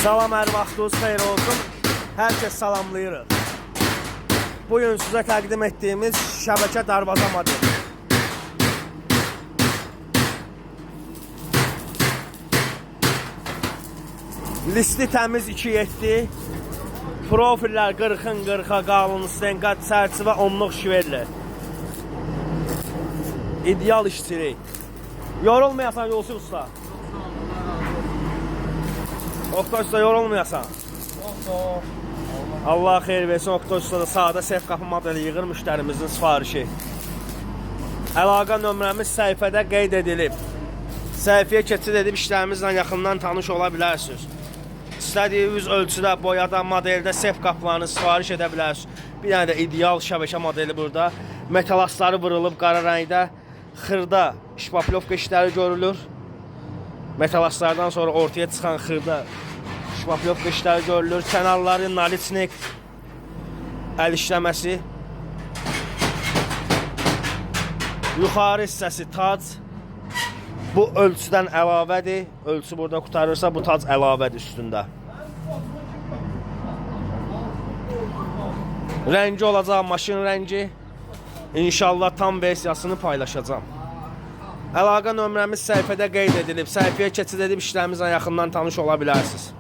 Salam, hər vaxtınız xeyir olsun. Hər kəs salamlayırıq. Bugün sizə təqdim etdiyimiz şəbəkə darvaza modeli. Listi təmiz 2.7. Profillər 40'ın 40'a qalın, stenqat çərçivə 10'luq şiverli. İdeal işçilik. Yorulmayasan Yolçu usta. Oktay usta yorulmayasan. Allah xeyir versin. Oktay usta da sağda sef qapı modeli yığır müştərimizin sifarişi. Əlaqə nömrəmiz səhifədə qeyd edilib. Səhifəyə keçid edib işlərimizlə yaxından tanış ola bilərsiniz. İstədiyiniz ölçüdə, boyada, modeldə sef qapılarını sifariş edə bilərsiniz. Bir dənə də ideal şəbəkə modeli burada. Metal asları vurulub qara rəngdə. Xırda şpaplovka işləri görülür. Metal aslardan sonra ortaya çıxan xırda şpaplovka işləri görülür. Kənarları naliçnik əl işləməsi. Yuxarı hissəsi tac. Bu ölçüdən əlavədir. Ölçü burada qutarırsa bu tac əlavədir üstündə. Rəngi olacaq maşın rəngi. İnşallah tam versiyasını paylaşacağım. Əlaqə nömrəmiz səhifədə qeyd edilib. Səhifəyə keçid edib işlərimizlə yaxından tanış ola bilərsiniz.